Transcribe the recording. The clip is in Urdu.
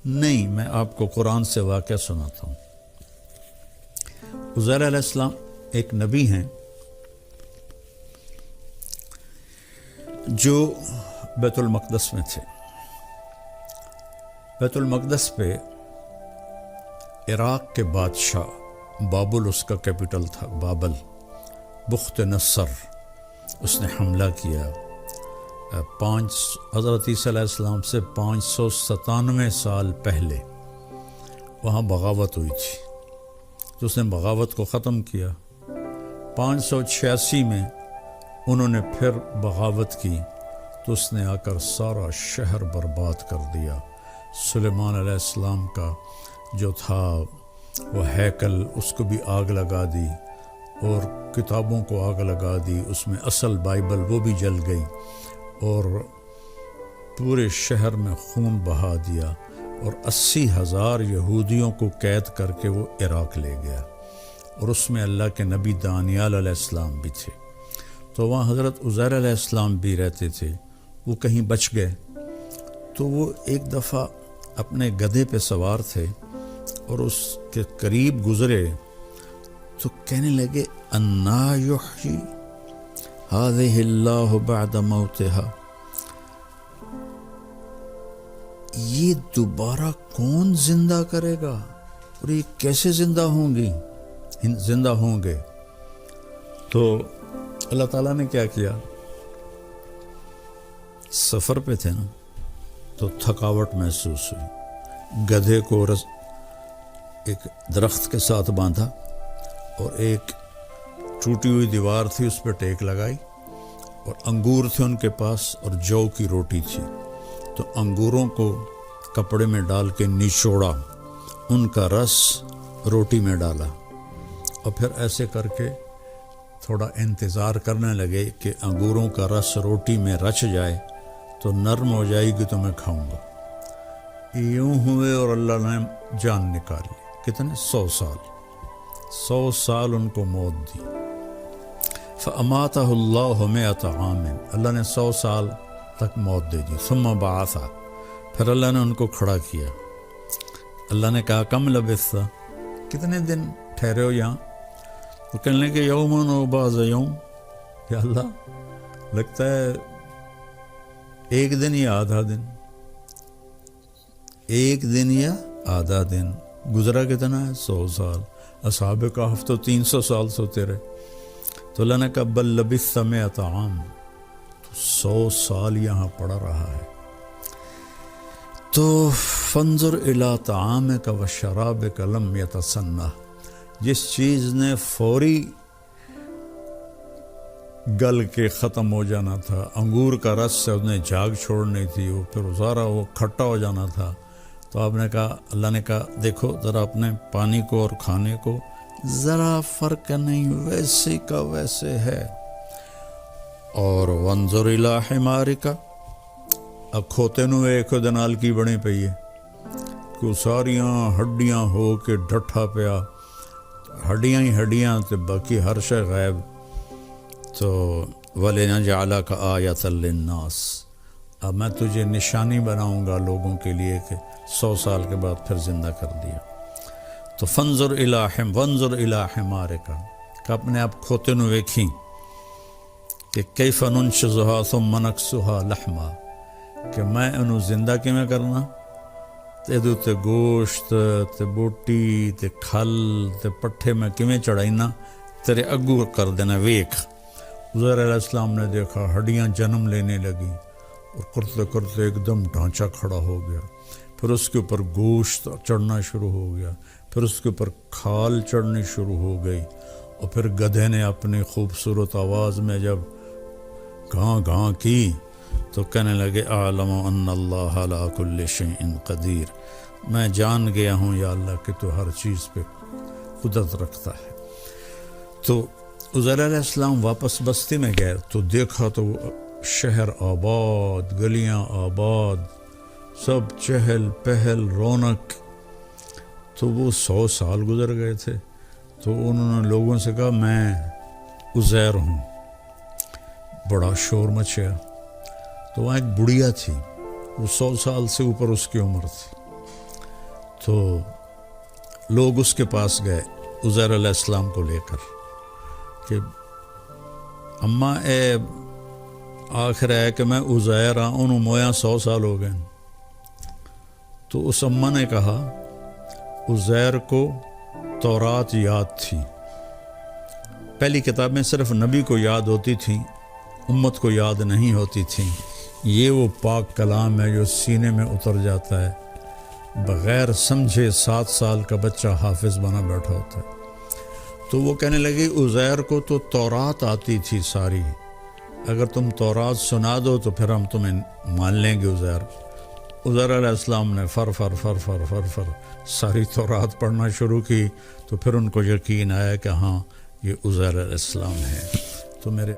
نہیں، میں آپ کو قرآن سے واقعہ سناتا ہوں۔ عزیر علیہ السلام ایک نبی ہیں جو بیت المقدس میں تھے۔ بیت المقدس پہ عراق کے بادشاہ بابل اس کا کیپٹل تھا، بابل، بخت نصر، اس نے حملہ کیا۔ حضرت عیسیٰ علیہ السلام سے 597 سال پہلے وہاں بغاوت ہوئی تھی، تو اس نے بغاوت کو ختم کیا۔ 586 میں انہوں نے پھر بغاوت کی تو اس نے آ کر سارا شہر برباد کر دیا۔ سلیمان علیہ السلام کا جو تھا وہ ہیکل، اس کو بھی آگ لگا دی، اور کتابوں کو آگ لگا دی، اس میں اصل بائبل وہ بھی جل گئی، اور پورے شہر میں خون بہا دیا، اور 80,000 یہودیوں کو قید کر کے وہ عراق لے گیا، اور اس میں اللہ کے نبی دانیال علیہ السلام بھی تھے۔ تو وہاں حضرت عزیر علیہ السلام بھی رہتے تھے، وہ کہیں بچ گئے۔ تو وہ ایک دفعہ اپنے گدھے پہ سوار تھے اور اس کے قریب گزرے تو کہنے لگے انا یحیی ہذہ اللہ بعد موتہا، یہ دوبارہ کون زندہ کرے گا، اور یہ کیسے زندہ ہوں گے؟ تو اللہ تعالیٰ نے کیا کیا، سفر پہ تھے نا تو تھکاوٹ محسوس ہوئی، گدھے کو ایک درخت کے ساتھ باندھا اور ایک ٹوٹی ہوئی دیوار تھی اس پہ ٹیک لگائی، اور انگور تھے ان کے پاس اور جو کی روٹی تھی، تو انگوروں کو کپڑے میں ڈال کے نچوڑا، ان کا رس روٹی میں ڈالا، اور پھر ایسے کر کے تھوڑا انتظار کرنے لگے کہ انگوروں کا رس روٹی میں رچ جائے تو نرم ہو جائے گی تو میں کھاؤں گا۔ یوں ہوئے اور اللہ نے جان نکالی۔ کتنے؟ 100 سال ان کو موت دی۔ فَأَمَاتَهُ اللَّهُ 100 عَامٍ، اللہ نے 100 سال تک موت دے دی۔ ثُمَّ بَعَثَ، پھر اللہ نے ان کو کھڑا کیا۔ اللہ نے کہا کم لبثت، کتنے دن ٹھہرے ہو یہاں؟ وہ کہنے لگے یومن و بعض یوم، یا اللہ لگتا ہے ایک دن یا آدھا دن، ایک دن یا آدھا دن۔ گزرا کتنا ہے؟ 100 سال۔ اصحاب کہف تو 300 سال سوتے رہے۔ تو اللہ نے کہا بل لبثت 100 عام، تو 100 سال یہاں پڑا رہا ہے۔ تو فانظر الی طعامک و شرابک لم یتسنہ، جس چیز نے فوری گل کے ختم ہو جانا تھا، انگور کا رس سے اس نے جھاگ چھوڑنی تھی، وہ پھر سارا وہ کھٹا ہو جانا تھا، تو آپ نے کہا، اللہ نے کہا دیکھو ذرا اپنے پانی کو اور کھانے کو ذرا فرق نہیں، ویسے کا ویسے ہے۔ اور وانظر الی حمارک، اب کھوتے نو ایک دے نال کی بنی پئی ہے کہ ساریاں ہڈیاں ہو کے ڈٹھا پیا، ہڈیاں ہی ہڈیاں تے باقی ہر شے غائب۔ تو وَلِنَجْعَلَكَ آیَةً لِلنَّاسِ، اب میں تجھے نشانی بناؤں گا لوگوں کے لیے کہ 100 سال کے بعد پھر زندہ کر دیا۔ تو وانظر الی حمارک، کہ اپنے آپ کھوتے نو ویکھیں کہ کیف ننشزها ثم نکسوها لحما، کہ میں انہوں زندہ کیویں کرنا، تے دو تے گوشت تے بوٹی تے کھل تے پٹھے میں کیویں چڑھائینا، تیرے اگو کر دینا ویکھ۔ عزیر علیہ السلام نے دیکھا ہڈیاں جنم لینے لگی، اور کرتے کرتے ایک دم ڈھانچہ کھڑا ہو گیا، پھر اس کے اوپر گوشت چڑھنا شروع ہو گیا، پھر اس کے اوپر کھال چڑھنی شروع ہو گئی، اور پھر گدھے نے اپنی خوبصورت آواز میں جب گھاں گھاں کی تو کہنے لگے اعلم ان اللہ علی کل شیء قدیر، میں جان گیا ہوں یا اللہ کہ تو ہر چیز پہ قدرت رکھتا ہے۔ تو عزیر علیہ السلام واپس بستی میں گئے تو دیکھا تو شہر آباد، گلیاں آباد، سب چہل پہل رونق۔ تو وہ 100 سال گزر گئے تھے، تو انہوں نے لوگوں سے کہا میں عزیر ہوں۔ بڑا شور مچیا۔ تو وہاں ایک بڑھیا تھی، وہ 100 سال سے اوپر اس کی عمر تھی، تو لوگ اس کے پاس گئے عزیر علیہ السلام کو لے کر کہ اماں اے آخر ہے کہ میں عزیر ہاں، انہوں مویاں 100 سال ہو گئے۔ تو اس اماں نے کہا عزیر کو تورات یاد تھی، پہلی کتابیں صرف نبی کو یاد ہوتی تھیں، امت کو یاد نہیں ہوتی تھیں، یہ وہ پاک کلام ہے جو سینے میں اتر جاتا ہے، بغیر سمجھے 7 سال کا بچہ حافظ بنا بیٹھا ہوتا ہے۔ تو وہ کہنے لگی عزیر کو تو تورات آتی تھی ساری، اگر تم تورات سنا دو تو پھر ہم تمہیں مان لیں گے عزیر علیہ السلام نے فر ساری تورات پڑھنا شروع کی، تو پھر ان کو یقین آیا کہ ہاں یہ عزیر علیہ السلام ہے۔ تو میرے